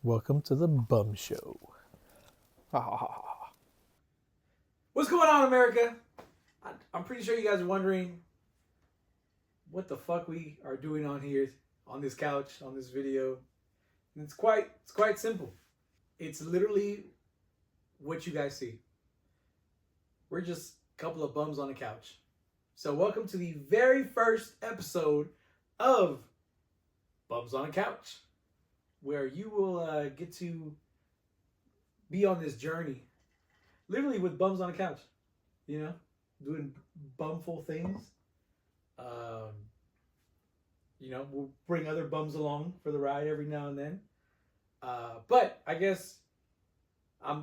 Welcome to the Bum Show. What's going on, America? I'm pretty sure you guys are wondering what the fuck we are doing on here, on this couch, on this video. And it's quite simple. It's literally what you guys see. We're just a couple of bums on a couch. So welcome to the very first episode of Bums on a Couch, where you will get to be on this journey, literally with bums on a couch, you know, doing bumful things. We'll bring other bums along for the ride every now and then. But I guess I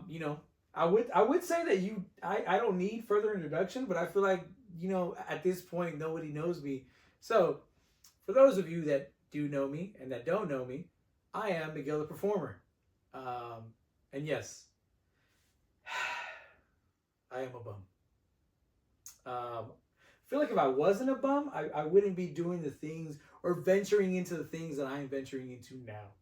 would say that I don't need further introduction, but I feel like, at this point nobody knows me. So for those of you that do know me and that don't know me, I am Miguel the Performer. And yes, I am a bum. I feel like if I wasn't a bum, I wouldn't be doing the things or venturing into the things that I am venturing into now.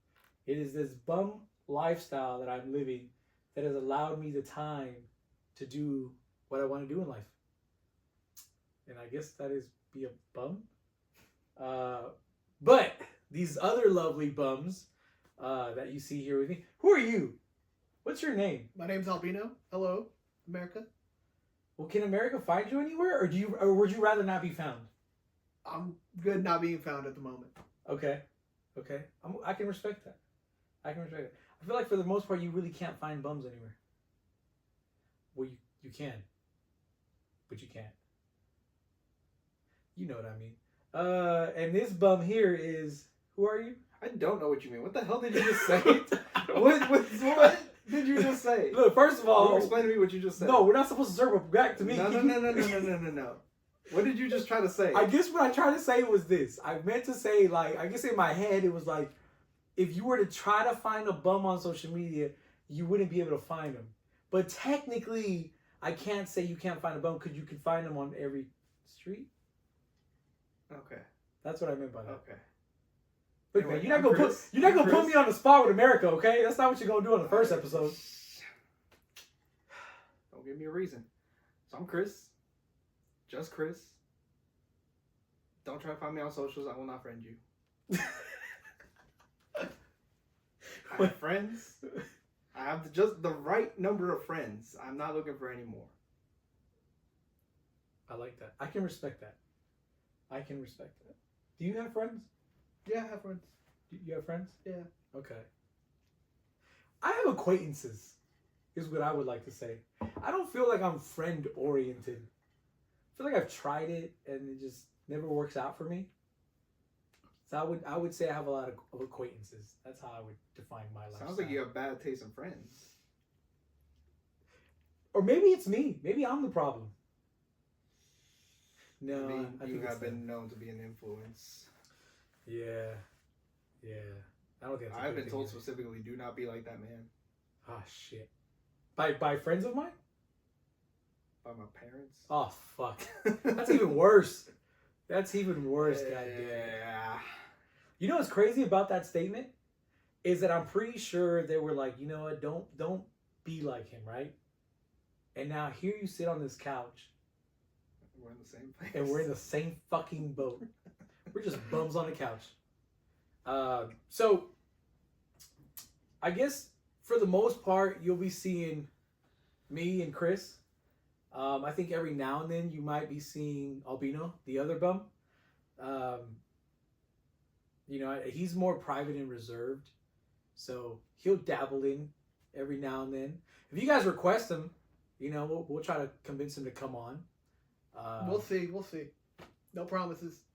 It is this bum lifestyle that I'm living that has allowed me the time to do what I want to do in life. And I guess that is be a bum. But these other lovely bums that you see here with me, who are you? What's your name? My name's Albino. Hello, America. Well, can America find you anywhere, or would you rather not be found? I'm good not being found at the moment. Okay. I can respect that. I feel like for the most part, you really can't find bums anywhere. Well, you can, but you can't. You know what I mean. And this bum here is, who are you? I don't know what you mean. What the hell did you just say? what did you just say? Look, first of all, explain to me what you just said. No, we're not supposed to circle back to me. No. What did you just try to say? I guess what I tried to say was this. I meant to say, I guess in my head, it was like, if you were to try to find a bum on social media, you wouldn't be able to find them. But technically, I can't say you can't find a bum because you can find them on every street. Okay. That's what I meant by that. Okay. Look, man, you're not gonna put me on the spot with America, okay? That's not what you're gonna do on the first episode. Don't give me a reason. So I'm Chris. Just Chris. Don't try to find me on socials. I will not friend you. I have friends. I have just the right number of friends. I'm not looking for any more. I like that. I can respect that. Do you have friends? Yeah, I have friends. You have friends? Yeah. Okay. I have acquaintances, is what I would like to say. I don't feel like I'm friend oriented. I feel like I've tried it and it just never works out for me. So I would say I have a lot of acquaintances. That's how I would define my life. Sounds like you have bad taste in friends. Or maybe it's me. Maybe I'm the problem. No, Maybe I you think have been known to be an influence. Yeah. I don't think that's a I've good been told thing. specifically, do not be like that man. Oh shit. By friends of mine? By my parents. Oh fuck. That's even worse. Goddamn. Yeah. You know what's crazy about that statement is that I'm pretty sure they were like, you know what, don't be like him, right? And now here you sit on this couch We're in the same place. and we're in the same fucking boat. We're just bums on the couch. So I guess for the most part you'll be seeing me and Chris. I think every now and then you might be seeing Albino, the other bum. He's more private and reserved, so he'll dabble in every now and then. If you guys request him, we'll try to convince him to come on. We'll see. No promises.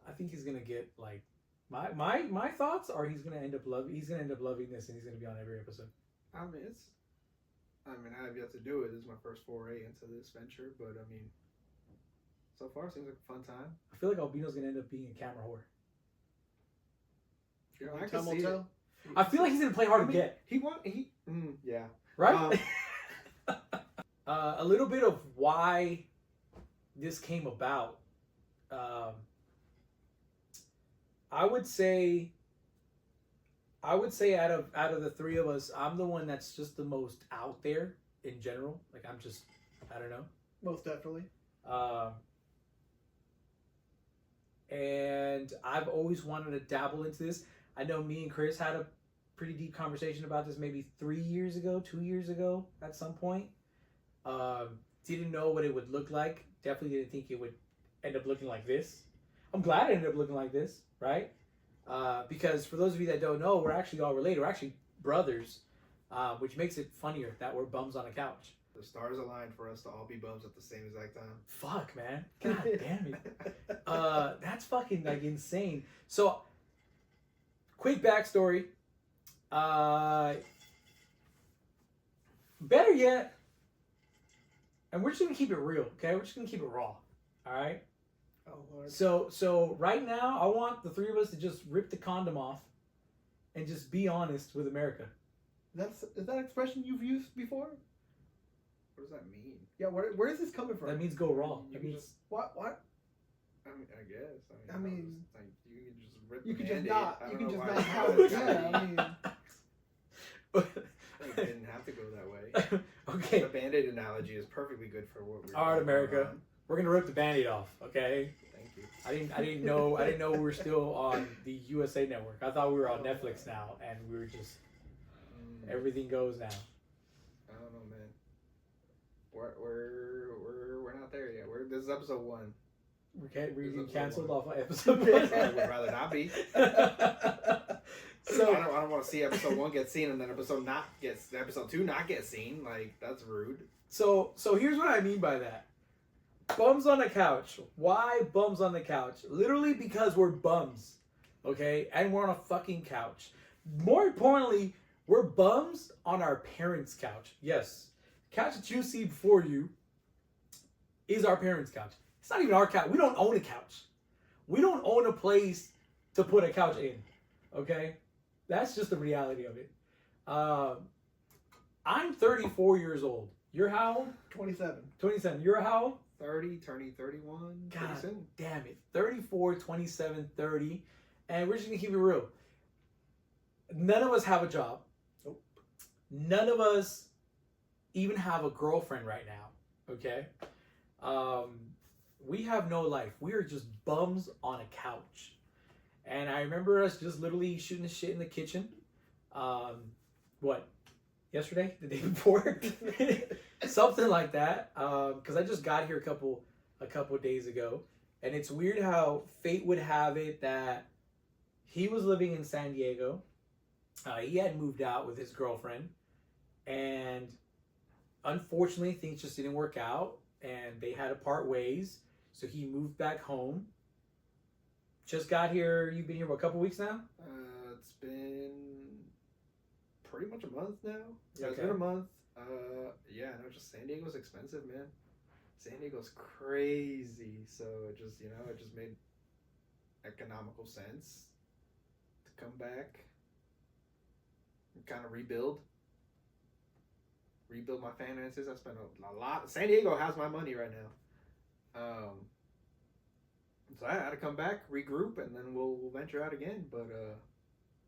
I think he's gonna get like my thoughts are he's gonna end up loving this and he's gonna be on every episode. I I have yet to do it. This is my first foray into this venture, but so far it seems like a fun time. I feel like Albino's gonna end up being a camera whore. I can see it. I feel like he's gonna play hard to get. Yeah. Right? A little bit of why this came about. I would say I would say out of the three of us, I'm the one that's just the most out there in general. Like I'm just, I don't know. Most definitely. And I've always wanted to dabble into this. I know me and Chris had a pretty deep conversation about this maybe 3 years ago, 2 years ago at some point. Didn't know what it would look like. Definitely didn't think it would end up looking like this. I'm glad it ended up looking like this, right? Because for those of you that don't know, we're actually all related. We're actually brothers, which makes it funnier that we're bums on a couch. The stars aligned for us to all be bums at the same exact time. Fuck, man. God damn it. That's fucking like insane. So, quick backstory. Better yet, and we're just gonna keep it real, okay? We're just gonna keep it raw, all right? Oh Lord. So right now, I want the three of us to just rip the condom off and just be honest with America. Is that expression you've used before? What does that mean? Yeah. Where is this coming from? That means go raw. You That can means just, What? I mean, I guess. I mean, like, you can just rip You the could just Band-Aid. not. I You don't could know just why not you have know it. it's Yeah. gotta I be- mean, It didn't have to go that way. okay. The Band-Aid analogy is perfectly good for what we're All right, doing. America. We're gonna rip the Band-Aid off, okay? Thank you. I didn't know we were still on the USA Network. I thought we were on Netflix now, and we were just everything goes now. I don't know, man. We're not there yet. This is episode 1. We're getting Episode canceled one. off of episode I one. would rather not be. So I don't want to see episode 1 get seen and then episode 2 not get seen. Like, that's rude. So here's what I mean by that. Bums on the couch. Why bums on the couch? Literally because we're bums. Okay? And we're on a fucking couch. More importantly, we're bums on our parents' couch. Yes. Couch that you see before you is our parents' couch. It's not even our couch. We don't own a couch. We don't own a place to put a couch in. Okay? That's just the reality of it. I'm 34 years old. You're how old? 27. 27. You're how old? 30, turning 31. pretty God soon. damn it. 34, 27, 30. And we're just going to keep it real. None of us have a job. Nope. None of us even have a girlfriend right now. Okay? We have no life. We are just bums on a couch. And I remember us just literally shooting the shit in the kitchen. What? Yesterday? The day before? Something like that. Because I just got here a couple days ago. And it's weird how fate would have it that he was living in San Diego. He had moved out with his girlfriend. And unfortunately, things just didn't work out. And they had to part ways. So he moved back home. Just got here. You've been here for a couple weeks now? It's been pretty much a month now. Yeah, it's Okay. been a month. Yeah, no, just San Diego's expensive, man. San Diego's crazy. So it just made economical sense to come back and kind of rebuild my finances. I spent a lot. San Diego has my money right now. So I had to come back, regroup, and then we'll venture out again. But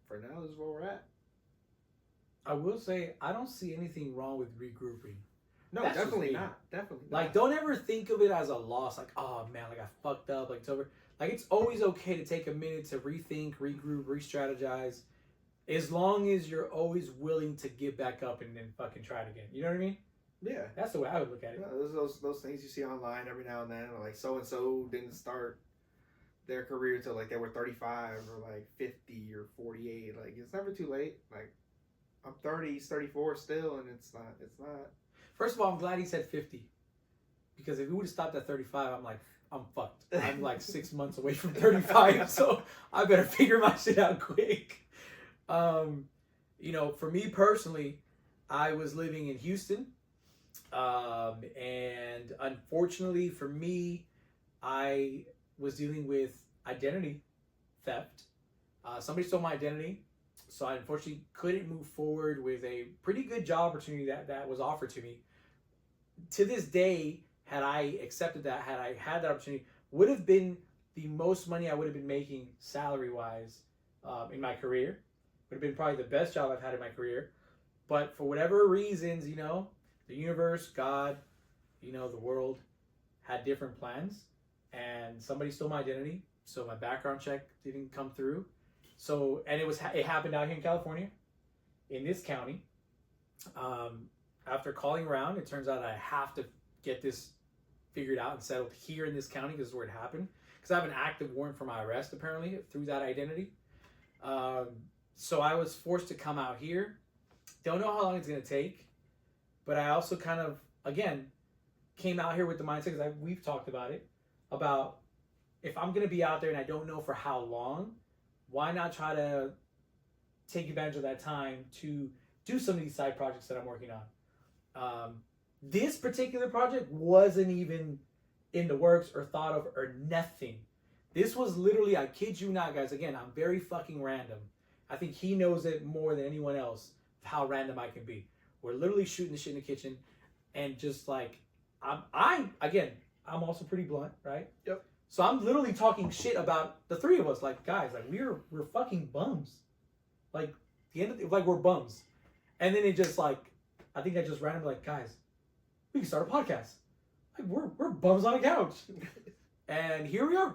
for now, this is where we're at. I will say, I don't see anything wrong with regrouping. No, That's just definitely me. not. Definitely Like, not. don't ever think of it as a loss. Like, oh man, like I fucked up. Like, it's over. Like, it's always okay to take a minute to rethink, regroup, re-strategize. As long as you're always willing to get back up and then fucking try it again. You know what I mean? Yeah. That's the way I would look at it. Yeah, there's those things you see online every now and then, like so and so didn't start their career till like they were 35 or like 50 or 48. Like, it's never too late. Like, I'm 30, he's 34 still, and it's not. First of all, I'm glad he said 50. Because if he would have stopped at 35, I'm fucked. I'm like 6 months away from 35, so I better figure my shit out quick. For me personally, I was living in Houston. And unfortunately for me, I was dealing with identity theft. Somebody stole my identity. So I unfortunately couldn't move forward with a pretty good job opportunity that was offered to me. To this day, had I accepted that, had I had that opportunity, would have been the most money I would have been making salary-wise in my career. Would have been probably the best job I've had in my career. But for whatever reasons, you know, the universe, God, you know, the world had different plans, and somebody stole my identity. So my background check didn't come through. So, and it happened out here in California, in this county. After calling around, it turns out I have to get this figured out and settled here in this county because it's where it happened. Because I have an active warrant for my arrest apparently through that identity. So I was forced to come out here. Don't know how long it's gonna take, but I also kind of again came out here with the mindset because we've talked about it about if I'm gonna be out there and I don't know for how long, why not try to take advantage of that time to do some of these side projects that I'm working on. This particular project wasn't even in the works or thought of or nothing. This was literally, I kid you not, guys. Again, I'm very fucking random. I think he knows it more than anyone else how random I can be. We're literally shooting the shit in the kitchen, and just like I'm also pretty blunt, right? Yep. So I'm literally talking shit about the three of us, like guys, like we're fucking bums, like the end of the, like we're bums, and then it just like I think I just randomly like guys, we can start a podcast, like we're bums on a couch, and here we are.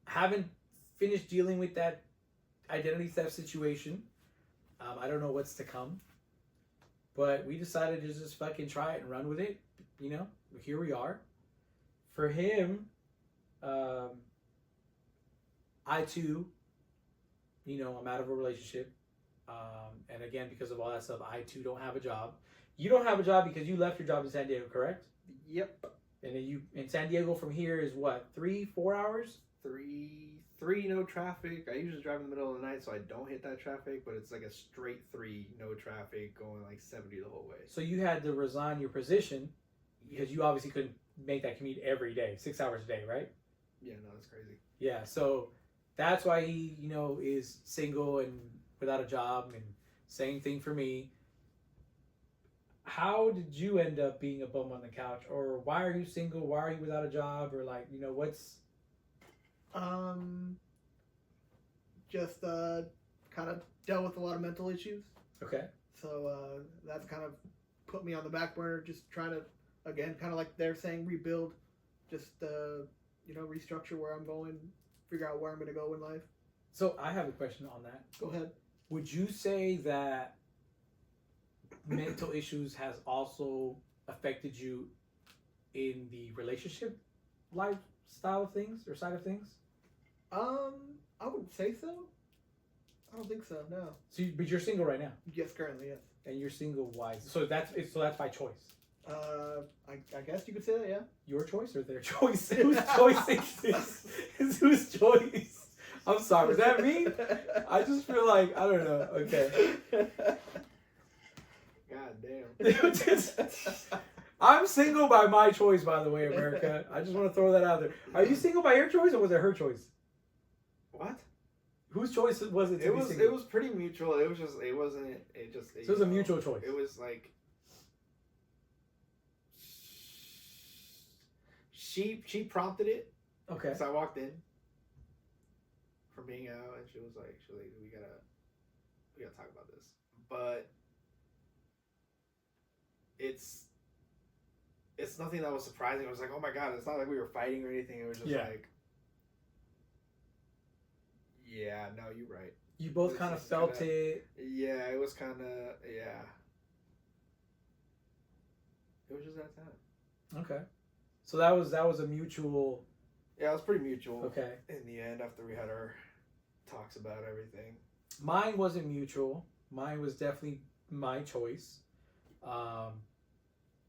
Haven't finished dealing with that identity theft situation. I don't know what's to come, but we decided to just fucking try it and run with it. You know, here we are. For him, I too, you know, I'm out of a relationship. And again, because of all that stuff, I too don't have a job. You don't have a job because you left your job in San Diego, correct? Yep. And then you in San Diego from here is what, 3-4 hours? Three, no traffic. I usually drive in the middle of the night, so I don't hit that traffic, but it's like a straight 3, no traffic, going like 70 the whole way. So you had to resign your position because you obviously couldn't make that commute every day, 6 hours a day, right? Yeah, no, that's crazy. Yeah, so that's why he, you know, is single and without a job, and same thing for me. How did you end up being a bum on the couch? Or why are you single? Why are you without a job? Or like, you know, what's... Just kind of dealt with a lot of mental issues. Okay. So that's kind of put me on the back burner, just trying to, again, kind of like they're saying, rebuild, just, you know, restructure where I'm going, figure out where I'm going to go in life. So I have a question on that. Go ahead. Would you say that mental issues has also affected you in the relationship lifestyle of things or side of things? I wouldn't say so. I don't think so, no. So, but you're single right now, Yes, currently, yes. and you're single. Why? So that's by choice. I guess you could say that, yeah. Your choice or their choice? Whose choice is this? Is whose choice? I'm sorry. Was that mean? I just feel like I don't know. Okay. God damn. I'm single by my choice, by the way, America. I just want to throw that out there. Are you single by your choice or was it her choice? What? Whose choice was it to be single? It was pretty mutual. It was just it wasn't it just So it was a mutual choice. It was like she prompted it. Okay. So I walked in from being out, and she was like, we gotta talk about this. But it's nothing that was surprising. It was like, oh my god, it's not like we were fighting or anything. It was just like, yeah, no, you're right. You both kind of felt it. Yeah, it was kind of, yeah. It was just that time. Okay. So that was a mutual. Yeah, it was pretty mutual. Okay. In the end, after we had our talks about everything. Mine wasn't mutual. Mine was definitely my choice.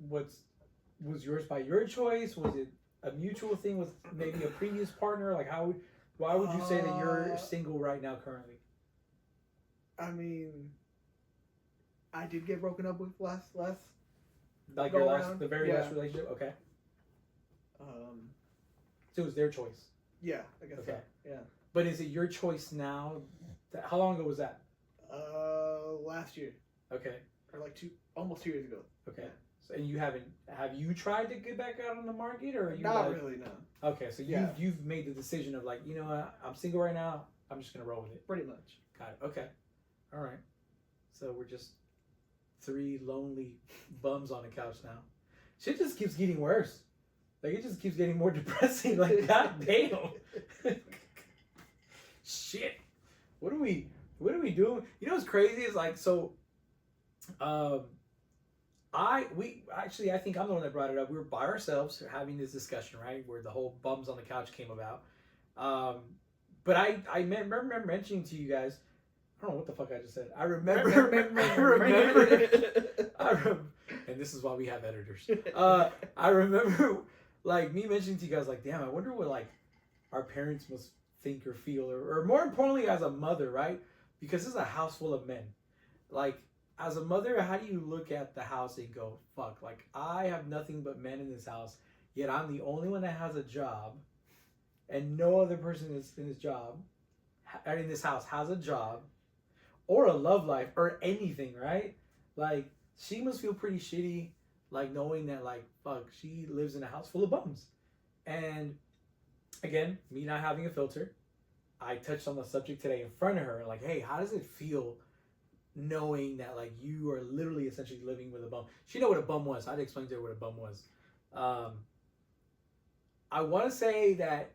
Was yours by your choice? Was it a mutual thing with maybe a previous partner? Like why would you say that you're single right now currently? I mean, I did get broken up with last. Like Go your around. the very Yeah. last relationship? Okay. So it was their choice. Yeah, I guess Okay. so. Yeah. But is it your choice now? How long ago was that? Last year, Okay. or like almost 2 years ago. Okay. So, and have you tried to get back out on the market or are you Not like, really, no. Okay, so Yeah. you've made the decision of like, you know what, I'm single right now. I'm just gonna roll with it. Pretty much. Got it. Okay. All right. So we're just 3 lonely bums on the couch now. Shit just keeps getting worse. Like it just keeps getting more depressing. Like god damn. Shit. What are we doing? You know what's crazy is like so. I think I'm the one that brought it up. We were by ourselves having this discussion, right, where the whole bums on the couch came about. But I remember mentioning to you guys. I don't know what the fuck I just said. I remember, and this is why we have editors. I remember, like, me mentioning to you guys, like, damn, I wonder what, like, our parents must think or feel, or more importantly, as a mother, right? Because this is a house full of men. Like, as a mother, how do you look at the house and go, fuck, like, I have nothing but men in this house, yet I'm the only one that has a job, and no other person is in this job, in this house has a job, or a love life, or anything, right? Like, she must feel pretty shitty, like, knowing that, like, fuck, she lives in a house full of bums. And, again, me not having a filter, I touched on the subject today in front of her, like, hey, how does it feel knowing that, like, you are literally essentially living with a bum? She know what a bum was. I had to explain to her what a bum was. I want to say that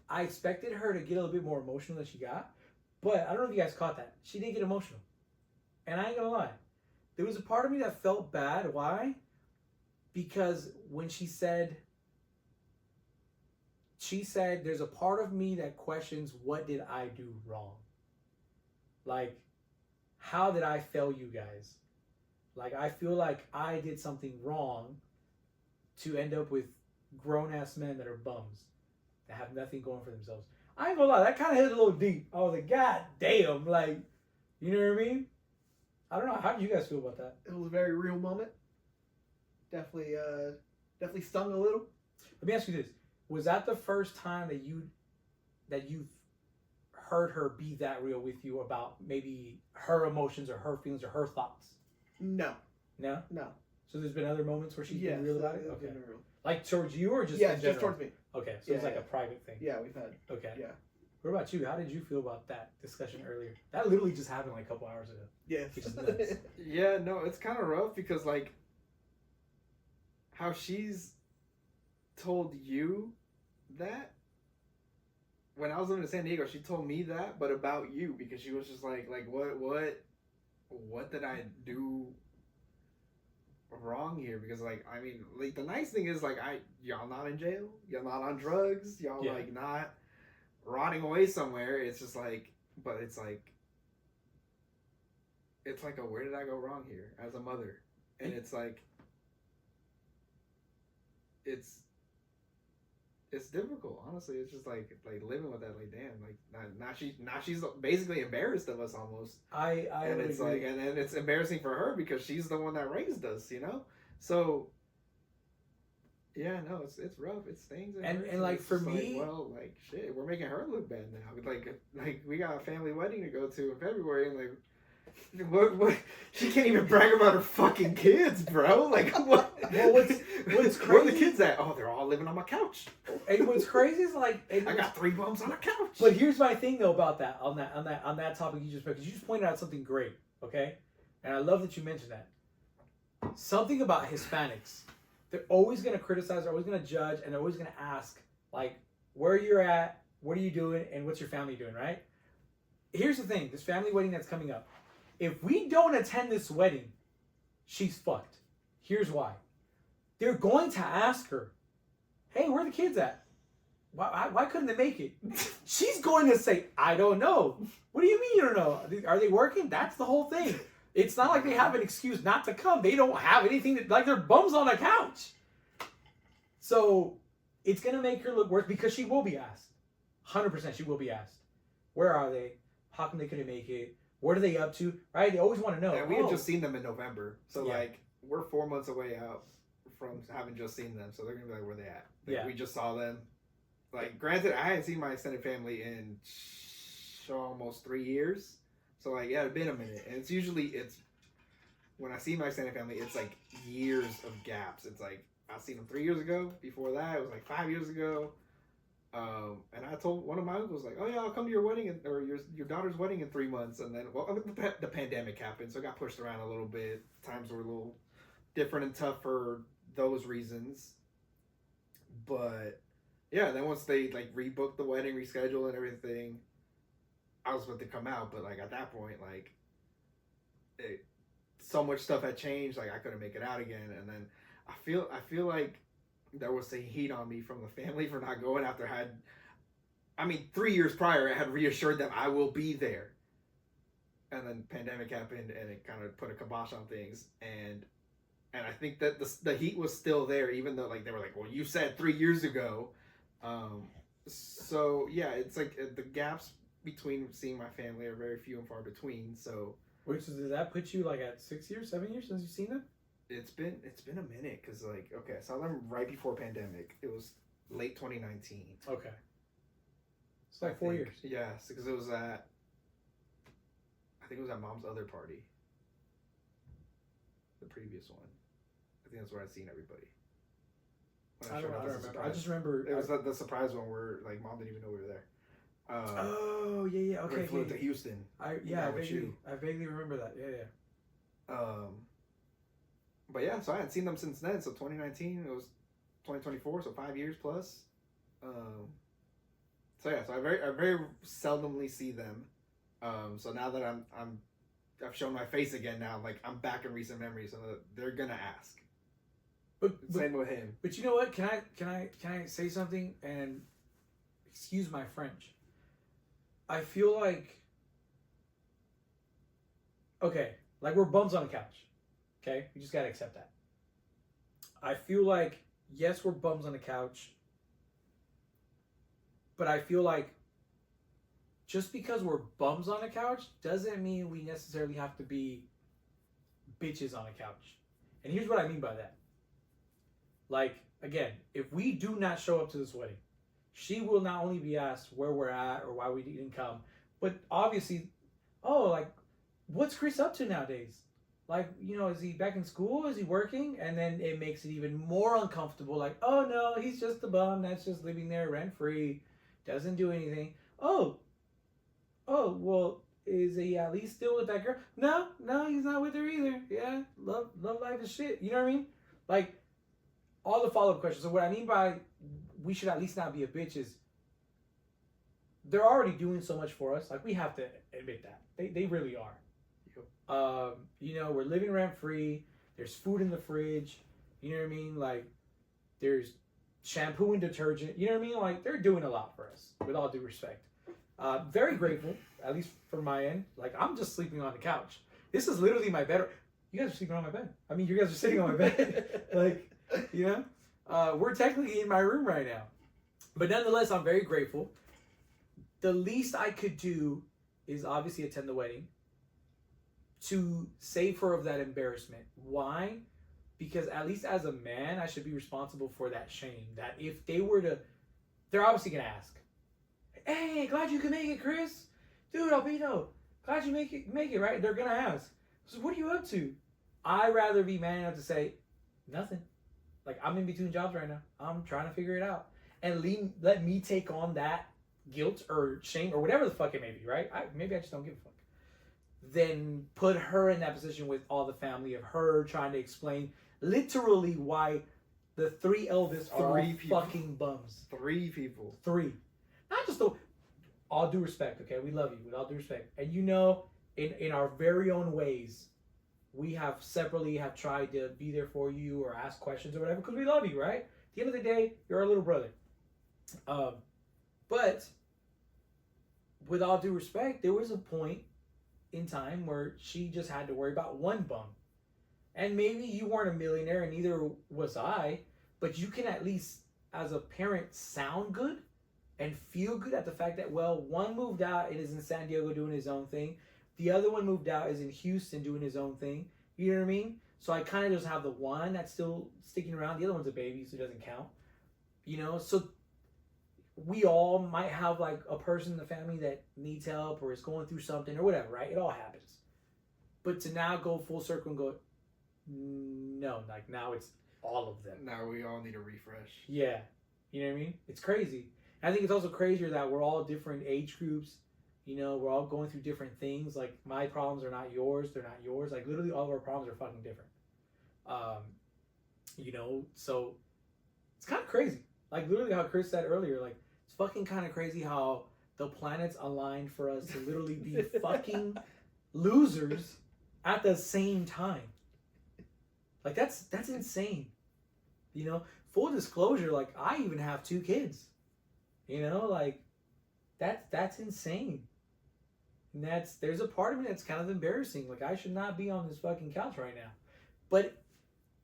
I expected her to get a little bit more emotional than she got, but I don't know if you guys caught that. She didn't get emotional. And I ain't gonna lie. There was a part of me that felt bad. Why? Because when she said, there's a part of me that questions, what did I do wrong? Like, how did I fail you guys? Like, I feel like I did something wrong to end up with grown-ass men that are bums, that have nothing going for themselves. I ain't gonna lie, that kind of hit a little deep. I was like, god damn, like, you know what I mean? I don't know, how did you guys feel about that? It was a very real moment. Definitely stung a little. Let me ask you this. Was that the first time that you've heard her be that real with you about maybe her emotions or her feelings or her thoughts? No. No? No. So there's been other moments where she's been real about it? Okay. Real. Like towards you or just yeah, in general? just towards me. Okay, so it's like a private thing. Yeah, we've had. Okay. Yeah. What about you? How did you feel about that discussion earlier? That literally just happened like a couple hours ago. Yes. Which is nuts. Yeah, no, it's kind of rough because, like, how she's told you that when I was living in San Diego, she told me that, but about you, because she was just like what did I do wrong here? Because, like, I mean, like, the nice thing is, like, y'all not in jail, y'all not on drugs, y'all like not rotting away somewhere. It's just like, but it's like a where did I go wrong here as a mother? And it's like it's difficult, honestly. It's just like living with that, like, damn, like now she's basically embarrassed of us almost. And it's agree. Like, and then it's embarrassing for her because she's the one that raised us, you know. So yeah, no, it's rough. It stings. And like, for me, like, well, like, shit, we're making her look bad now. Like we got a family wedding to go to in February, and like, what? She can't even brag about her fucking kids, bro. Like, what? Well, what's crazy? Where are the kids at? Oh, they're all living on my couch. And what's crazy is, like, I got 3 bums on a couch. But here's my thing though about that on that topic you just, because you just pointed out something great, okay? And I love that you mentioned that. Something about Hispanics. They're always going to criticize, they're always going to judge, and they're always going to ask, like, where you're at, what are you doing, and what's your family doing, right? Here's the thing, this family wedding that's coming up. If we don't attend this wedding, she's fucked. Here's why. They're going to ask her, hey, where are the kids at? Why couldn't they make it? She's going to say, I don't know. What do you mean you don't know? Are they working? That's the whole thing. It's not like they have an excuse not to come. They don't have anything like they're bums on a couch. So it's going to make her look worse because she will be asked. 100% she will be asked. Where are they? How come they couldn't make it? What are they up to? Right? They always want to know. And we had just seen them in November. So, like, we're 4 months away out from having just seen them. So they're going to be like, where they at? Like, we just saw them. Like, granted, I hadn't seen my extended family in almost 3 years. So, like, yeah, it's been a minute. And it's when I see my extended family, it's like years of gaps. It's like, I seen them 3 years ago. Before that, it was like 5 years ago. And I told one of my uncles, like, oh yeah, I'll come to your wedding or your daughter's wedding in 3 months. And then, well, the pandemic happened, so it got pushed around a little bit. Times were a little different and tough for those reasons. But yeah, then once they like rebooked the wedding, rescheduled and everything, I was about to come out. But like at that point, like so much stuff had changed. Like I couldn't make it out again. And then I feel like there was a heat on me from the family for not going after I mean, 3 years prior, I had reassured them I will be there. And then pandemic happened and it kind of put a kibosh on things. And I think that the heat was still there, even though like they were like, well, you said 3 years ago. So yeah, it's like the gaps between seeing my family are very few and far between. So Which does that put you like at 6 years, 7 years since you've seen them? it's been a minute because like okay, I saw them right before pandemic. It was late 2019. Okay. It's like 4 years. Yes, because it was at I think it was at Mom's other party. The previous one. I think that's where I'd seen everybody. I don't remember. Surprise. I just remember It was the surprise one where like Mom didn't even know we were there. Oh yeah. Okay. We flew to Houston. I vaguely remember that. Yeah. But yeah, so I hadn't seen them since then. So 2019, it was 2024, so 5 years plus. So yeah, so I very seldomly see them. So now that I've shown my face again now, like I'm back in recent memories, so they're gonna ask. But Same with him. But you know what? Can I say something? And excuse my French. I feel like okay, like we're bums on the couch. Okay, we just gotta accept that. I feel like yes, we're bums on the couch, but I feel like just because we're bums on the couch doesn't mean we necessarily have to be bitches on the couch. And here's what I mean by that. Like, again, if we do not show up to this wedding, she will not only be asked where we're at or why we didn't come, but obviously, oh, like, what's Chris up to nowadays? Like, you know, is he back in school? Is he working? And then it makes it even more uncomfortable. Like, oh, no, he's just a bum that's just living there rent-free, doesn't do anything. Oh, well, is he at least still with that girl? No, he's not with her either. Yeah, love life is shit. You know what I mean? Like, all the follow-up questions. So what I mean by we should at least not be a bitch is they're already doing so much for us. Like, we have to admit that. They really are. You know, we're living rent-free. There's food in the fridge. You know what I mean? Like, there's shampoo and detergent. You know what I mean? Like, they're doing a lot for us, with all due respect. Very grateful, at least from my end. Like, I'm just sleeping on the couch. This is literally my bed. You guys are sleeping on my bed. I mean, you guys are sitting on my bed. Like, you know? We're technically in my room right now. But nonetheless, I'm very grateful. The least I could do is obviously attend the wedding to save her of that embarrassment. Why? Because at least as a man, I should be responsible for that shame. That if they were to, they're obviously going to ask, hey, glad you could make it, Chris. Dude, Albino, glad you make it, right? They're going to ask, so what are you up to? I'd rather be man enough to say, nothing. Like, I'm in between jobs right now. I'm trying to figure it out. And let me take on that guilt or shame or whatever the fuck it may be, right? Maybe I just don't give a fuck. Then put her in that position with all the family of her trying to explain literally why the three eldest are all fucking bums. 3 people. 3. Not just all due respect, okay? We love you with all due respect. And you know, in our very own ways, we have separately tried to be there for you or ask questions or whatever because we love you, right? At the end of the day, you're our little brother. But with all due respect, there was a point in time where she just had to worry about one bum. And maybe you weren't a millionaire and neither was I, but you can at least, as a parent, sound good and feel good at the fact that, well, one moved out and is in San Diego doing his own thing. The other one moved out, is in Houston doing his own thing. You know what I mean? So I kind of just have the one that's still sticking around. The other one's a baby, so it doesn't count. You know, so we all might have like a person in the family that needs help or is going through something or whatever, right? It all happens. But to now go full circle and go, no, like now it's all of them. Now we all need a refresh. Yeah. You know what I mean? It's crazy. I think it's also crazier that we're all different age groups. You know, we're all going through different things. Like, my problems are not yours. They're not yours. Like, literally all of our problems are fucking different. You know, so it's kind of crazy. Like, literally how Chris said earlier, like, it's fucking kind of crazy how the planets aligned for us to literally be fucking losers at the same time. Like, that's insane. You know, full disclosure, like, I even have 2 kids. You know, like, that's insane. And there's a part of me that's kind of embarrassing. Like, I should not be on this fucking couch right now. But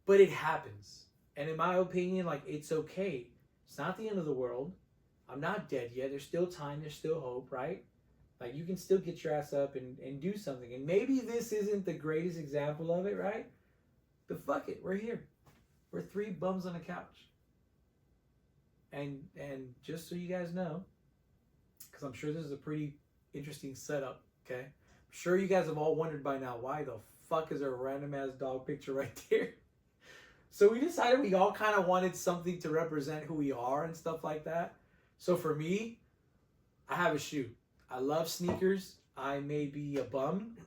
it happens. And in my opinion, like, it's okay. It's not the end of the world. I'm not dead yet. There's still time. There's still hope, right? Like, you can still get your ass up and do something. And maybe this isn't the greatest example of it, right? But fuck it. We're here. We're 3 bums on a couch. And just so you guys know, because I'm sure this is a pretty interesting setup, okay? I'm sure you guys have all wondered by now, why the fuck is there a random ass dog picture right there? So we decided we all kind of wanted something to represent who we are and stuff like that. So for me, I have a shoe. I love sneakers. I may be a bum.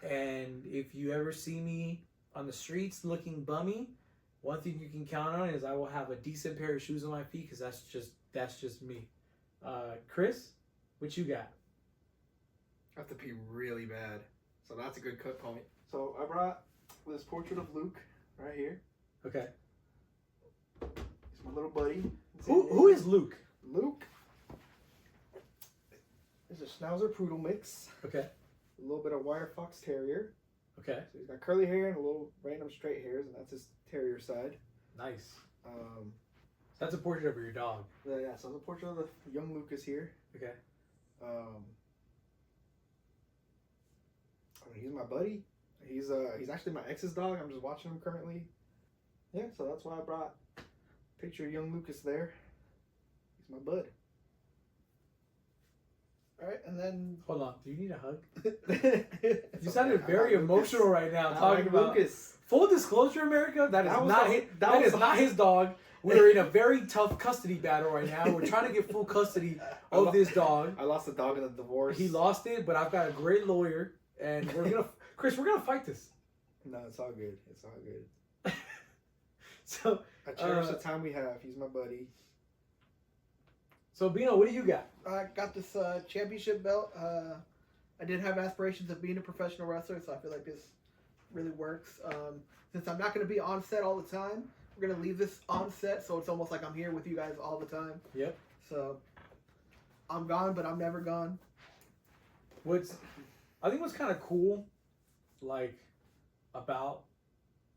And if you ever see me on the streets looking bummy, one thing you can count on is I will have a decent pair of shoes on my feet, because that's just me. Chris, what you got? I have to pee really bad, so that's a good cut point. So I brought this portrait of Luke right here. Okay. He's my little buddy. Who is Luke? Luke is a Schnauzer Poodle mix. Okay. A little bit of Wire Fox Terrier. Okay. So he's got curly hair and a little random straight hairs, and that's his terrier side. Nice. Um, That's a portrait of your dog. yeah, so the portrait of the young Lucas here. Okay. I mean, he's my buddy. He's actually my ex's dog. I'm just watching him currently. Yeah, so that's why I brought a picture of young Lucas there. He's my bud. All right, and then Hold on. Do you need a hug? You You sounded very emotional right now talking about Lucas. Full disclosure, America. That is was not his dog. We're in a very tough custody battle right now. We're trying to get full custody of this dog. I lost the dog in a divorce. He lost it, but I've got a great lawyer, and we're gonna fight this. No, it's all good. It's all good. So I cherish the time we have. He's my buddy. So Bino, what do you got? I got this championship belt. I did have aspirations of being a professional wrestler, so I feel like this really works. Since I'm not going to be on set all the time, we're going to leave this on set, so it's almost like I'm here with you guys all the time. Yep. So I'm gone, but I'm never gone. I think what's kind of cool, like, about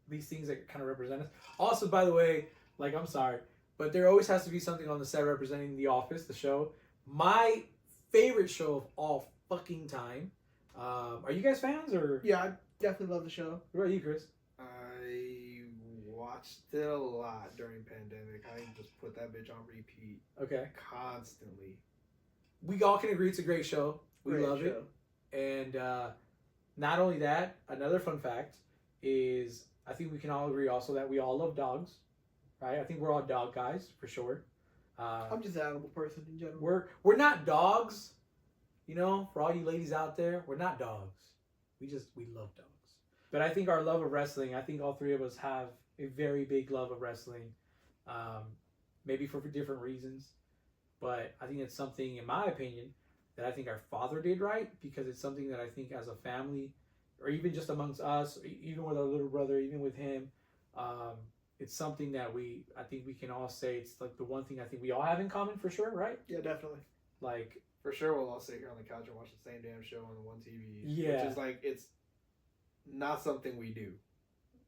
these things that kind of represent us. Also, by the way, like, I'm sorry, but there always has to be something on the set representing The Office, the show. My favorite show of all fucking time. Are you guys fans, or? Yeah, I definitely love the show. What about you, Chris? I watched it a lot during pandemic. I just put that bitch on repeat Okay. constantly. We all can agree it's a great show. We Great love show. it. And not only that, another fun fact is I think we can all agree also that we all love dogs, right? I think we're all dog guys for sure. I'm just an animal person in general. We're not dogs, you know. For all you ladies out there, we're not dogs. We love dogs. But I think our love of wrestling. I think all 3 of us have a very big love of wrestling, maybe for different reasons. But I think it's something, in my opinion, that I think our father did right, because it's something that I think as a family, or even just amongst us, even with our little brother, even with him, it's something that I think we can all say it's like the one thing I think we all have in common for sure, right? Yeah, definitely. Like, For sure, we'll all sit here on the couch and watch the same damn show on the one TV. Yeah. Which is like, it's not something we do.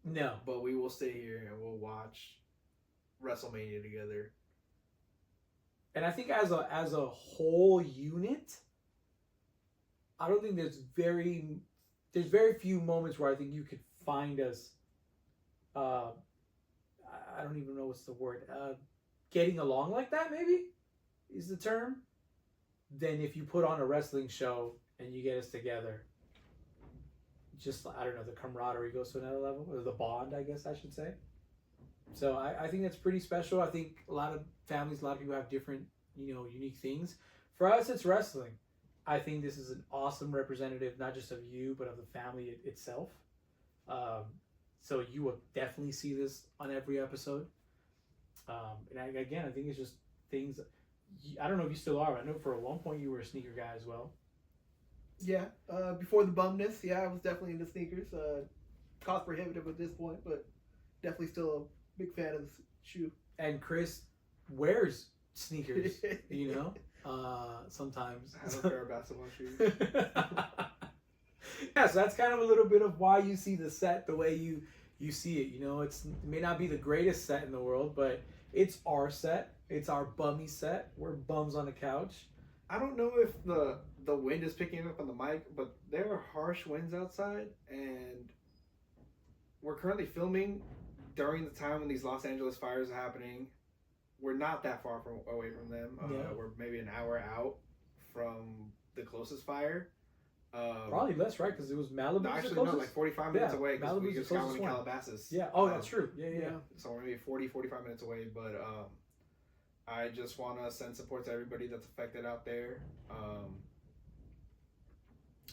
no. But we will sit here and we'll watch WrestleMania together. And I think as a whole unit, I don't think there's very few moments where I think you could find us, I don't even know what's the word, getting along like that, maybe is the term, than if you put on a wrestling show and you get us together. Just, I don't know, the camaraderie goes to another level, or the bond, I guess I should say. So I think that's pretty special. I think a lot of families, a lot of people have different unique things. For us, it's wrestling. I think this is an awesome representative, not just of you, but of the family itself. So you will definitely see this on every episode. And I think it's just things. I don't know if you still are. I know for one point you were a sneaker guy as well. Yeah, before the bumness, I was definitely into sneakers. Cost prohibitive at this point, but definitely still a big fan of the shoe. And Chris wears sneakers, sometimes. I have a pair of basketball shoes. Yeah, so that's kind of a little bit of why you see the set the way you see it. It may not be the greatest set in the world, but it's our set. It's our bummy set. We're bums on the couch. I don't know if the wind is picking up on the mic, but there are harsh winds outside, and we're currently filming during the time when these Los Angeles fires are happening. We're not that far away from them. We're maybe an hour out from the closest fire. Probably less, right? Because it was Malibu. Actually, no, like 45 minutes away. Because we just got one in Calabasas. Yeah. Oh, that's true. Yeah. So we're maybe 45 minutes away. But I just want to send support to everybody that's affected out there.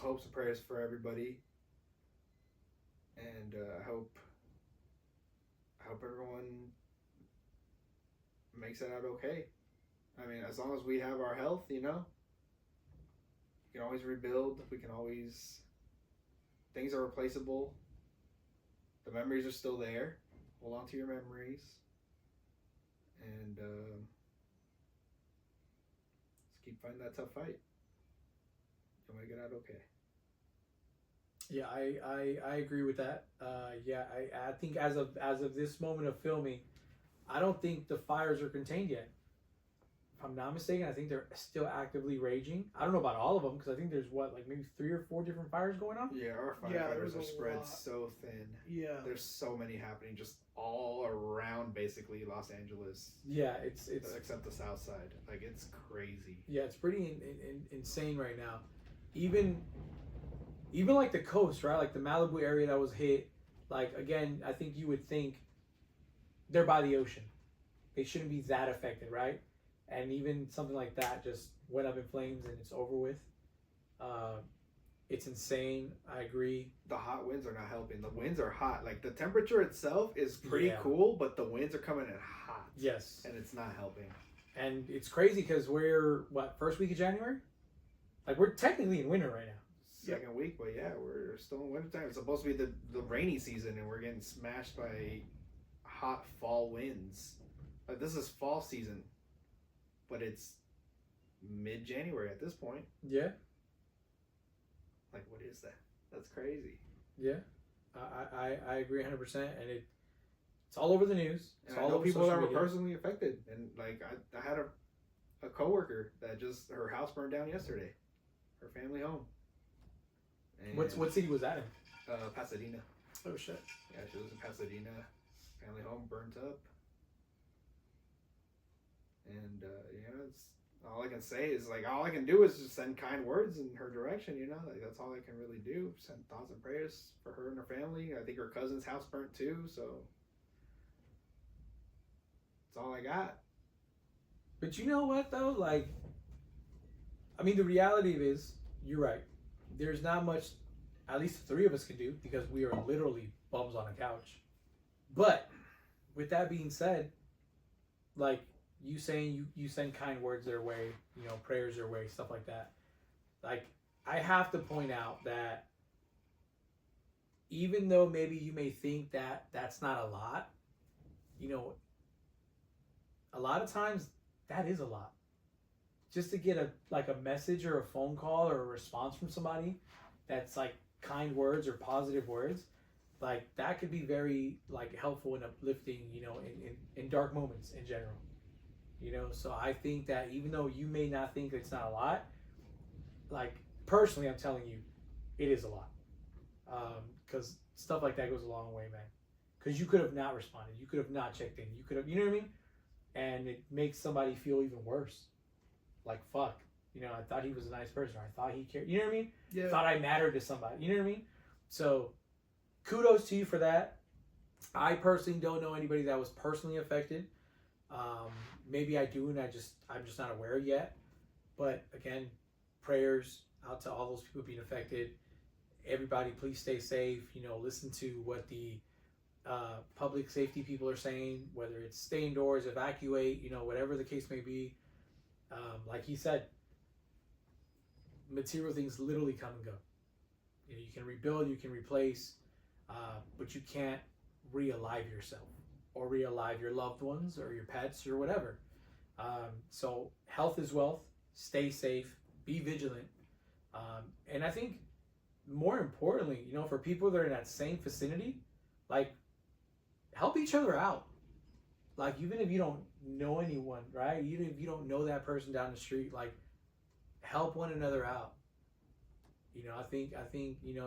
Hopes and prayers for everybody. And I hope everyone makes it out okay. I mean, as long as we have our health, we can always rebuild. We can always... Things are replaceable. The memories are still there. Hold on to your memories. And let's keep fighting that tough fight. You'll make it out okay. Yeah, I agree with that. I think as of this moment of filming, I don't think the fires are contained yet. If I'm not mistaken, I think they're still actively raging. I don't know about all of them because I think there's maybe 3 or 4 different fires going on. Yeah, our firefighters are spread so thin. Yeah, there's so many happening just all around basically Los Angeles. Yeah, it's except the south side. Like, it's crazy. Yeah, it's pretty insane right now. Even like the coast, right? Like the Malibu area that was hit. Like, again, I think you would think they're by the ocean. They shouldn't be that affected, right? And even something like that just went up in flames and it's over with. It's insane. I agree. The hot winds are not helping. The winds are hot. Like, the temperature itself is pretty cool, but the winds are coming in hot. Yes. And it's not helping. And it's crazy because we're, first week of January? Like, we're technically in winter right now. Second week, but yeah, we're still in winter time. It's supposed to be the rainy season, and we're getting smashed by hot fall winds. Like, this is fall season, but it's mid-January at this point. Yeah. Like, what is that? That's crazy. Yeah, I agree 100%, and it's all over the news. It's and all I know over people social that were media. personally affected, and like I had a coworker that just her house burned down yesterday, her family home. And What city was that in? Pasadena. Oh shit. Yeah, she was in Pasadena. Family home burnt up. And it's all I can say is, like, all I can do is just send kind words in her direction. Like, that's all I can really do. Send thoughts and prayers for her and her family. I think her cousin's house burnt too, so that's all I got. But you know what though? Like, I mean, the reality is, you're right. There's not much, at least the 3 of us can do, because we are literally bums on a couch. But with that being said, like you saying you send kind words their way, prayers their way, stuff like that. Like, I have to point out that even though maybe you may think that that's not a lot, a lot of times that is a lot. Just to get a message or a phone call or a response from somebody that's like kind words or positive words, like that could be very like helpful and uplifting, in dark moments in general. So I think that even though you may not think it's not a lot, like personally I'm telling you, it is a lot. Because stuff like that goes a long way, man. Because you could have not responded, you could have not checked in, you could have, you know what I mean? And it makes somebody feel even worse. Like, fuck, I thought he was a nice person, or I thought he cared, you know what I mean? Yeah. I thought I mattered to somebody, you know what I mean? So, kudos to you for that. I personally don't know anybody that was personally affected, Maybe I do, and I'm just not aware yet. But again, prayers out to all those people being affected. Everybody, please stay safe. Listen to what the public safety people are saying, whether it's stay indoors, evacuate, whatever the case may be. Like he said, material things literally come and go. You can rebuild, you can replace, but you can't re-alive yourself or re-alive your loved ones or your pets or whatever. So health is wealth. Stay safe. Be vigilant. And I think more importantly, for people that are in that same vicinity, like, help each other out. Like, even if you don't know anyone, right? Even if you don't know that person down the street, like, help one another out. I think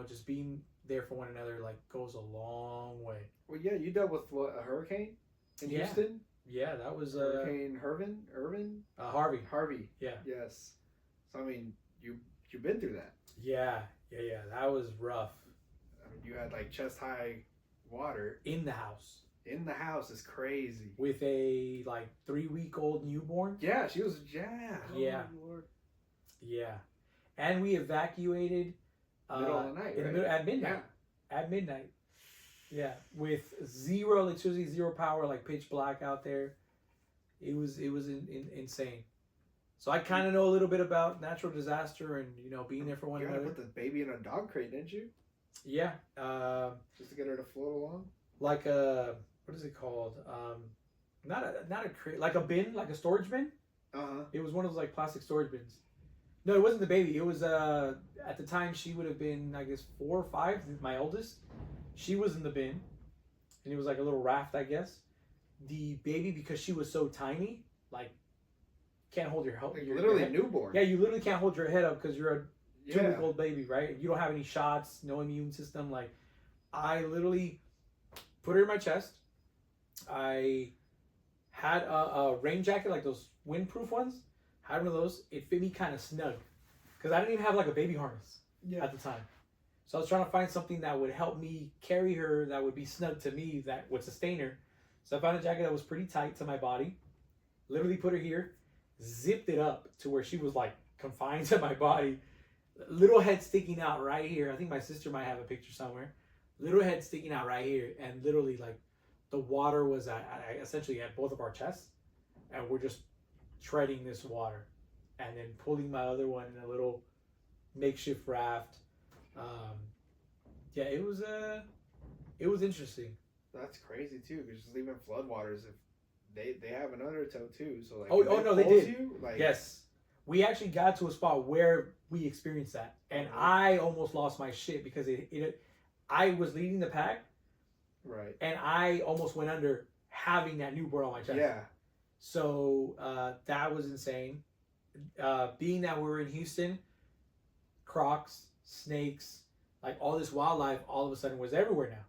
just being there for one another, like, goes a long way. Well, yeah, you dealt with what, a hurricane in Yeah. Houston? Yeah, that was Hurricane Irvin? Harvey. Yeah. Yes. So I mean, you've been through that. Yeah. That was rough. I mean, you had like chest high water In the house in the house. Is crazy. with a like 3-week-old newborn. Yeah, she was. Yeah. Yeah. Oh, Lord. Yeah, and we evacuated Middle of the night, in the right? middle, at midnight. Yeah. At midnight. Yeah, with zero electricity, zero power, like pitch black out there. It was insane. So I kind of know a little bit about natural disaster and being there for one You had to another. put the baby in a dog crate, didn't you? Yeah, Just to get her to float along. like a what is it called? Not a crate, like a bin, like a storage bin. Uh-huh. It was one of those like plastic storage bins. No, it wasn't the baby. It was at the time she would have been, I guess, 4 or 5. My oldest, she was in the bin, and it was like a little raft, I guess. The baby, because she was so tiny, like can't hold your head. Like literally newborn. Yeah, you literally can't hold your head up because you're a Yeah. 2-week-old baby, right? You don't have any shots, no immune system. Like, I literally put her in my chest. I had a rain jacket, like those windproof ones. Had one of those. It fit me kind of snug because I didn't even have like a baby harness at the time. So I was trying to find something that would help me carry her, that would be snug to me, that would sustain her. So I found a jacket that was pretty tight to my body. Literally put her here, zipped it up to where she was like confined to my body. Little head sticking out right here. I think my sister might have a picture somewhere. Little head sticking out right here, and literally like the water was essentially at both of our chests, and we're just treading this water, and then pulling my other one in a little makeshift raft. Yeah, it was interesting. That's crazy too, because just even floodwaters, if they have an undertow too, so like Oh, if no, they pulls did. You, like, Yes, we actually got to a spot where we experienced that, and I almost lost my shit because I was leading the pack, right, and I almost went under having that newborn on my chest. yeah, So that was insane. Being that we were in Houston, crocs, snakes, like all this wildlife, all of a sudden was everywhere now,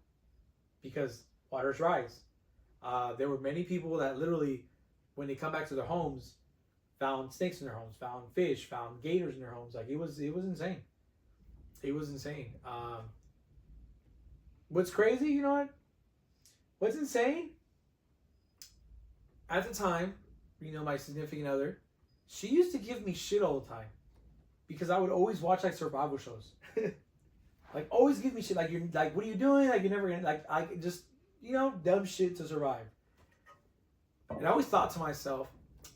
because waters rise. There were many people that literally, when they come back to their homes, found snakes in their homes, found fish, found gators in their homes. Like it was insane. It was insane. What's crazy, you know what? What's insane? At the time, my significant other, she used to give me shit all the time because I would always watch like survival shows. Like always give me shit. Like you're like, what are you doing? Like you're never gonna like I just dumb shit to survive. And I always thought to myself,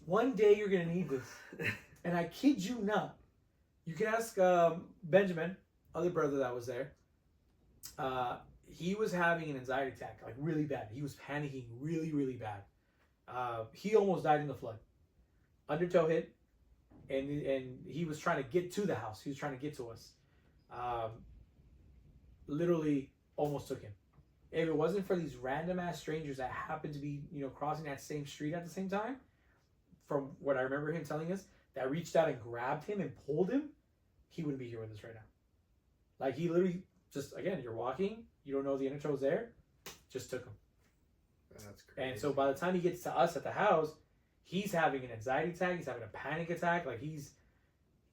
one day you're gonna need this. And I kid you not. You can ask Benjamin, other brother that was there. He was having an anxiety attack, like really bad. He was panicking really, really bad. He almost died in the flood. Undertow hit, and he was trying to get to the house. He was trying to get to us. Literally almost took him. If it wasn't for these random ass strangers that happened to be, crossing that same street at the same time, from what I remember him telling us, that reached out and grabbed him and pulled him, he wouldn't be here with us right now. Like he literally just, again, you're walking, you don't know the intro's there, just took him. that's crazy. And so by the time he gets to us at the house, he's having an anxiety attack, he's having a panic attack, like he's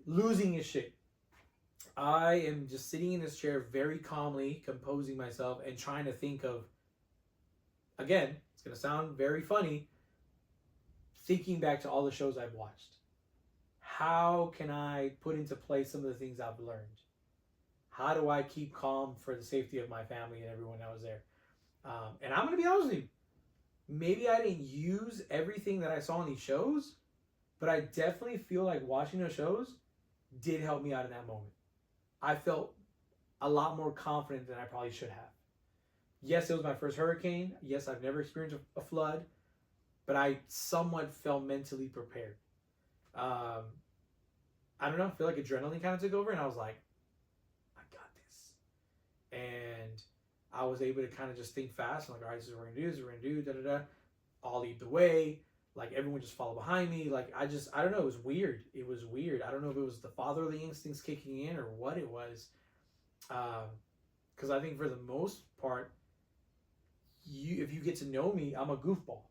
losing his shit. I am just sitting in this chair very calmly, composing myself and trying to think of, again, it's going to sound very funny, thinking back to all the shows I've watched. How can I put into place some of the things I've learned? How do I keep calm for the safety of my family and everyone that was there? And I'm going to be honest with you. Maybe I didn't use everything that I saw in these shows, but I definitely feel like watching those shows did help me out in that moment. I felt a lot more confident than I probably should have. Yes, it was my first hurricane. Yes, I've never experienced a flood, but I somewhat felt mentally prepared. I don't know. I feel like adrenaline kind of took over, and I was like, I got this. And I was able to kind of just think fast. I'm like, all right, this is what we're going to do. This is what we're going to do. Da-da-da. I'll lead the way. Like, everyone just followed behind me. Like, I don't know. It was weird. It was weird. I don't know if it was the fatherly instincts kicking in or what it was. Because I think for the most part, if you get to know me, I'm a goofball.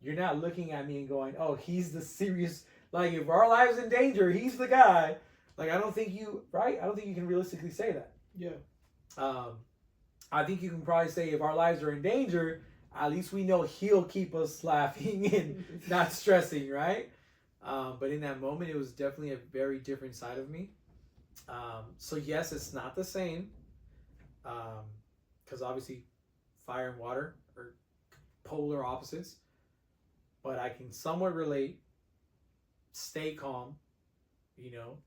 You're not looking at me and going, oh, he's the serious, like, if our lives in danger, he's the guy. Like, I don't think you can realistically say that. Yeah. I think you can probably say if our lives are in danger, at least we know he'll keep us laughing and not stressing, right? But in that moment, it was definitely a very different side of me. So yes, it's not the same. Because obviously fire and water are polar opposites. But I can somewhat relate. Stay calm. You know,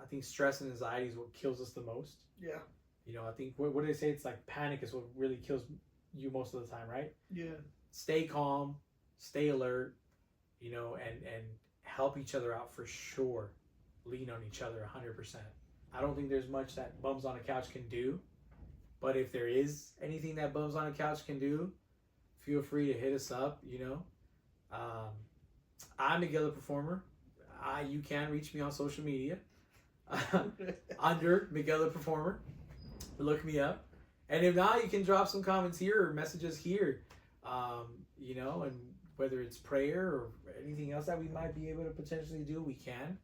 I think stress and anxiety is what kills us the most. Yeah. You know, I think, what do they say? It's like panic is what really kills you most of the time, right? Yeah. Stay calm, stay alert, you know, and help each other out for sure. Lean on each other 100%. I don't think there's much that Bums on a Couch can do. But if there is anything that Bums on a Couch can do, feel free to hit us up, you know. I'm Miguel the Performer. You can reach me on social media under Miguel the Performer. Look me up. And if not, you can drop some comments here or messages here, you know, and whether it's prayer or anything else that we might be able to potentially do, we can.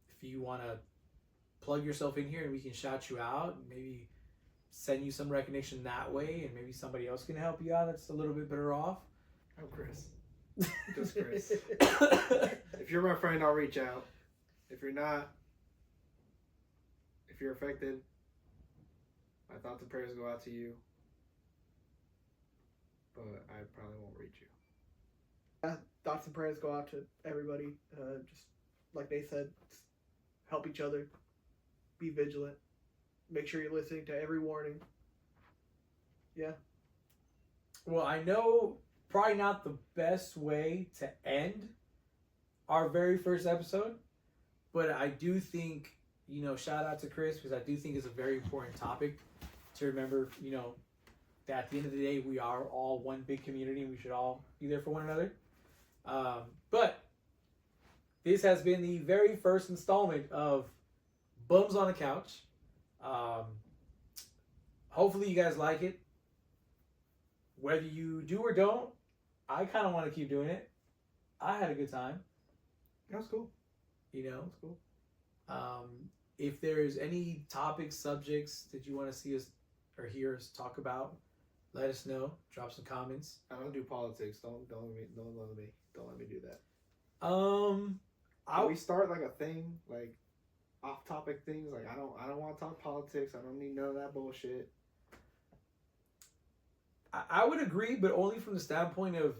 If you want to plug yourself in here and we can shout you out and maybe send you some recognition that way, and maybe somebody else can help you out that's a little bit better off. I'm Chris. Just Chris. If you're my friend, I'll reach out. If you're not, if you're affected, my thoughts and prayers go out to you. But I probably won't reach you. Thoughts and prayers go out to everybody. Just like they said, help each other. Be vigilant. Make sure you're listening to every warning. Yeah. Well, I know probably not the best way to end our very first episode, but I do think, you know, shout out to Chris, because I do think it's a very important topic to remember, you know, that at the end of the day, we are all one big community and we should all be there for one another. But this has been the very first installment of Bums on a Couch. Hopefully you guys like it. Whether you do or don't, I kind of want to keep doing it. I had a good time. That was cool. You know, That's cool. if there's any topics, subjects that you want to see us or hear us talk about, let us know. Drop some comments. I don't do politics. Don't let me do that. I'll We start like a thing, like off-topic things. Like I don't want to talk politics. I don't need none of that bullshit. I would agree, but only from the standpoint of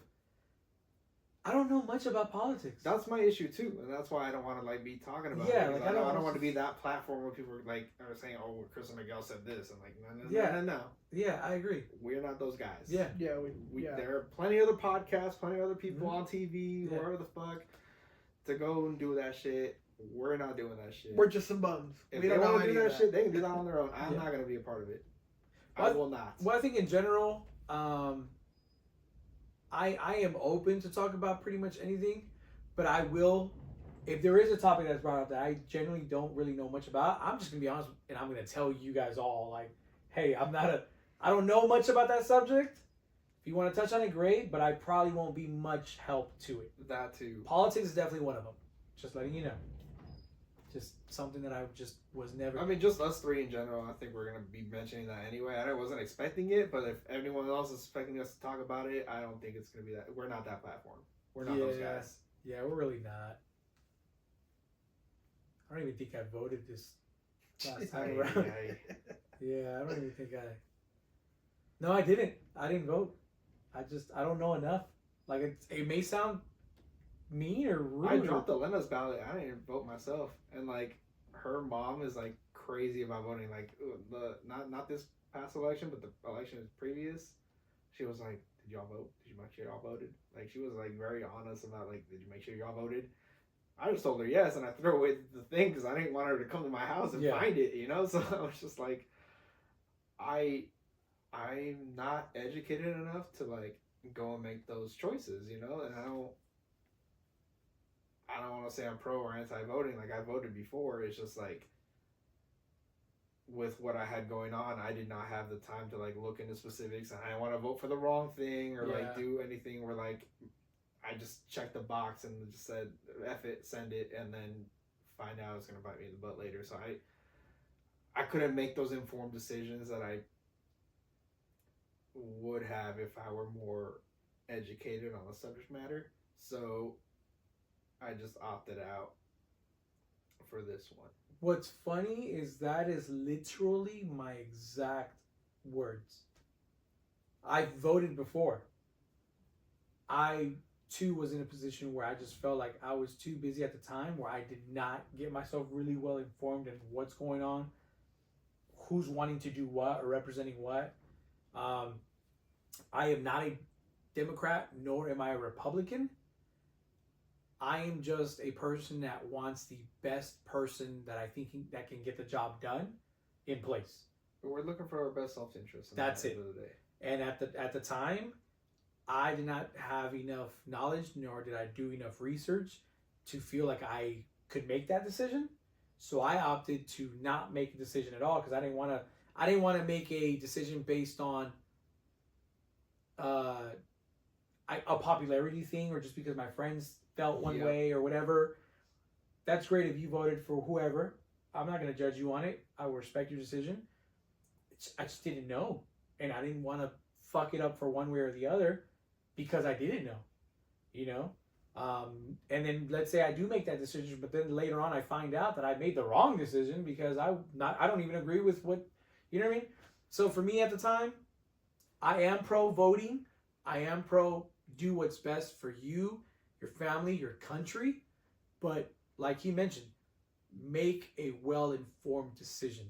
I don't know much about politics. That's my issue too, and that's why I don't want to like be talking about Yeah, it. like, I I don't don't want to be that platform where people like are saying, "Oh, Chris and Miguel said this," and like, no. Yeah, I agree. We're not those guys. Yeah. Yeah. There are plenty of other podcasts, plenty of other people Mhm. on TV, Yeah. wherever the fuck, to go and do that shit. We're not doing that shit. We're just some bums. If We they don't know want to any do of that shit, they can do that on their own. I'm Yeah. not gonna be a part of it. Well, I will not. Well, I think in general, I am open to talk about pretty much anything, but I will, if there is a topic that's brought up that I generally don't really know much about, I'm just gonna be honest and I'm gonna tell you guys all, like, hey, I don't know much about that subject. If you want to touch on it, great, but I probably won't be much help to it. That too. Politics is definitely one of them. Just letting you know. Just something that I just was never. I mean, just us three in general. I think we're gonna be mentioning that anyway. I wasn't expecting it, but if anyone else is expecting us to talk about it, I don't think it's gonna be that. We're not that platform. We're not those guys. Yeah, we're really not. I don't even think I voted this last time Ay, around. ay. Yeah, I don't even think I. No, I didn't. I didn't vote. I don't know enough. Like it may sound mean or rude. I dropped Elena's ballot. I didn't even vote myself, and like her mom is like crazy about voting. Like the not this past election, but the election previous. She was like, "Did y'all vote? Did you make sure y'all voted?" Like she was like very honest about like, "Did you make sure y'all voted?" I just told her yes, and I threw away the thing because I didn't want her to come to my house and find it. You know, so I was just like, I'm not educated enough to like go and make those choices. You know, and I don't want to say I'm pro or anti-voting. Like I voted before. It's just like with what I had going on, I did not have the time to like look into specifics, and I didn't want to vote for the wrong thing or like do anything where like I just checked the box and just said F it, send it, and then find out it's gonna bite me in the butt later. So I couldn't make those informed decisions that I would have if I were more educated on the subject matter. So I just opted out for this one. What's funny is that is literally my exact words. I voted before. I too was in a position where I just felt like I was too busy at the time, where I did not get myself really well informed in what's going on, who's wanting to do what or representing what. I am not a Democrat, nor am I a Republican. I am just a person that wants the best person that I think that can get the job done in place. But we're looking for our best self-interest. That's it. End of the day. And at the time, I did not have enough knowledge, nor did I do enough research to feel like I could make that decision. So I opted to not make a decision at all because I didn't want to make a decision based on a popularity thing or just because my friends felt one way or whatever. That's great if you voted for whoever. I'm not going to judge you on it. I will respect your decision. I just didn't know. And I didn't want to fuck it up for one way or the other because I didn't know, you know? And then let's say I do make that decision, but then later on I find out that I made the wrong decision because I don't even agree with what, you know what I mean? So for me at the time, I am pro voting. I am pro do what's best for you, your family, your country. But like he mentioned, make a well-informed decision.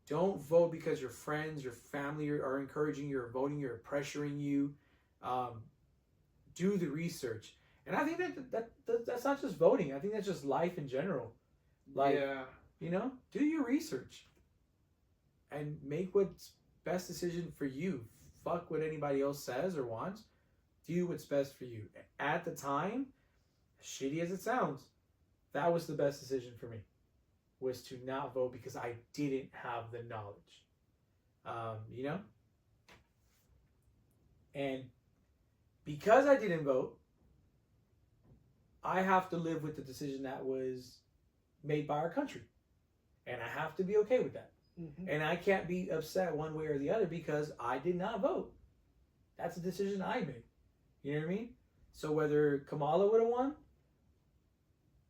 Don't vote because your friends, your family are encouraging you or voting you or pressuring you. Do the research. And I think that's not just voting. I think that's just life in general. Like, you know, do your research and make what's best decision for you. Fuck what anybody else says or wants. Do what's best for you. At the time, as shitty as it sounds, that was the best decision for me, was to not vote because I didn't have the knowledge. You know? And because I didn't vote, I have to live with the decision that was made by our country. And I have to be okay with that. Mm-hmm. And I can't be upset one way or the other because I did not vote. That's a decision I made. You know what I mean? So whether Kamala would have won,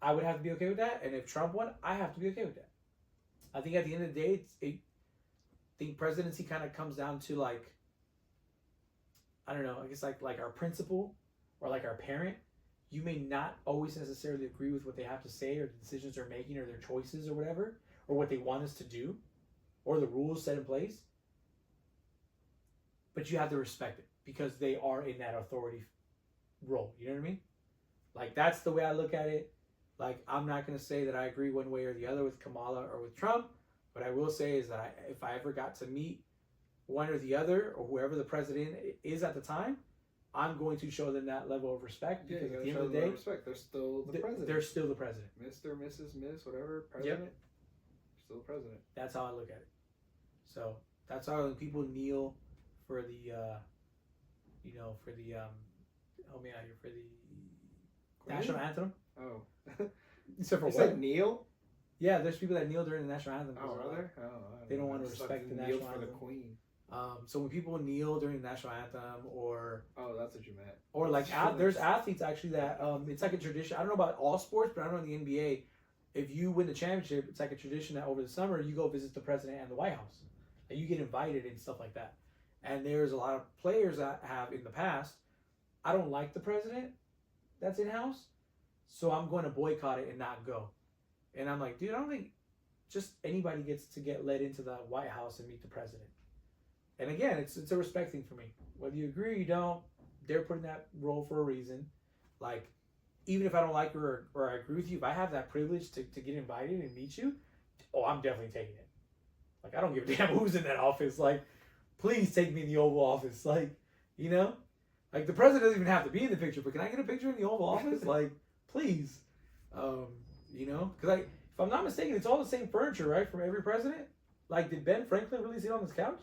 I would have to be okay with that. And if Trump won, I have to be okay with that. I think at the end of the day, I think presidency kind of comes down to like, I don't know, I guess like our principal or like our parent. You may not always necessarily agree with what they have to say or the decisions they're making or their choices or whatever, or what they want us to do, or the rules set in place. But you have to respect it because they are in that authority role. You know what I mean? Like, that's the way I look at it. Like, I'm not going to say that I agree one way or the other with Kamala or with Trump. What I will say is that if I ever got to meet one or the other or whoever the president is at the time, I'm going to show them that level of respect because at the end of the day, respect. They're still the president. They're still the president. Mr., Mrs., Miss, whatever, president. Yep. Still the president. That's how I look at it. So that's how when people kneel for the, help me out here, for the national anthem. Oh. Except for you said kneel? Yeah, there's people that kneel during the national anthem. Oh, are there? Oh, They don't know. want to I just thought respect they the kneeled national for the anthem. queen. So when people kneel during the national anthem, or That's what you meant. like there's athletes actually that it's like a tradition. I don't know about all sports, but I know in the NBA, if you win the championship, it's like a tradition that over the summer you go visit the president and the White House, and you get invited and stuff like that. And there's a lot of players that have in the past. I don't like the president that's in house, so I'm going to boycott it and not go. And I'm like, dude, I don't think just anybody gets to get led into the White House and meet the president. And again, it's a respect thing for me. Whether you agree or you don't, they're putting that role for a reason. Like, even if I don't like you or I agree with you, if I have that privilege to get invited and meet you, I'm definitely taking it. Like, I don't give a damn who's in that office. Like, please take me in the Oval Office. Like, you know? Like, the president doesn't even have to be in the picture, but can I get a picture in the Oval Office? Like, please. You know? Because, if I'm not mistaken, it's all the same furniture, right? From every president? Like, did Ben Franklin really sit on this couch?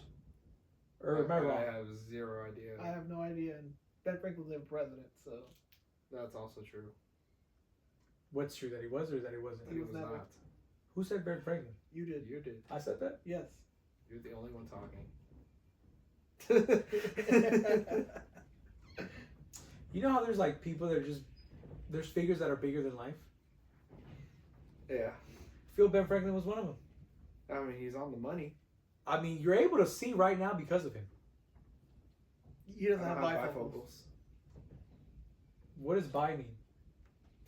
Or am I wrong? I have zero idea. I have no idea. And Ben Franklin's never president, so That's also true. What's true, that he was or that he wasn't? He was never. not. Who said Ben Franklin? you did. You did. I said that? Yes. You're the only one talking. You know how there's like people that are there's figures that are bigger than life? Yeah. I feel Ben Franklin was one of them. I mean, he's on the money. I mean, you're able to see right now because of him. He doesn't I have don't have bifocals. bifocals. What does bi mean?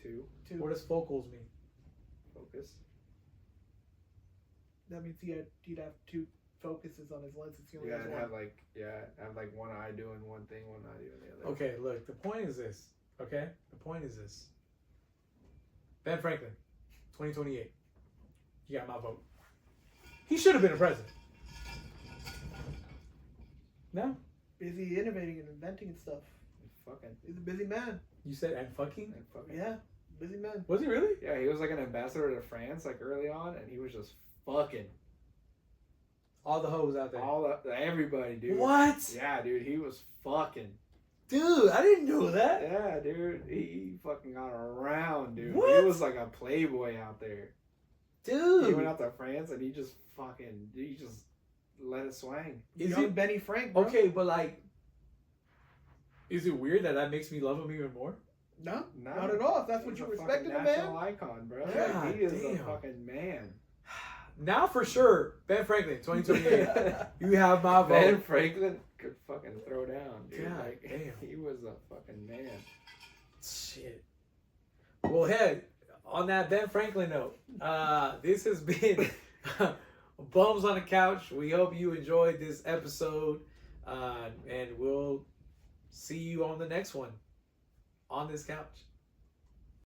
Two. What does focals mean? Focus. That means he'd have two focuses on his lenses. He only Yeah, has and one. have like one eye doing one thing, one eye doing the other. Okay, look, the point is this. Okay? The point is this. Ben Franklin, 2028. You got my vote. He should have been a president. No? Busy innovating and inventing and stuff. Fucking. He's a busy man. You said and fucking? And fucking. Yeah, busy man. Was he really? Yeah, he was like an ambassador to France like early on, and he was just fucking All the hoes out there. everybody, dude. What? Yeah, dude, he was fucking. Dude, I didn't know that. Yeah, dude, he fucking got around, dude. What? He was like a playboy out there. Dude. He went out to France and he just let it swang. Is Young it Benny Frank, bro. okay? But like, is it weird that makes me love him even more? No, No, not at all. If that's what he's you a respect in fucking a national man. icon, bro. God He is damn. a fucking man. Now for sure, Ben Franklin, 2028. You have my Ben vote. Franklin could fucking throw down, dude. God like, damn. he was a fucking man. Shit. Well, hey, on that Ben Franklin note, this has been Bums on the Couch. We hope you enjoyed this episode, and we'll see you on the next one on this couch.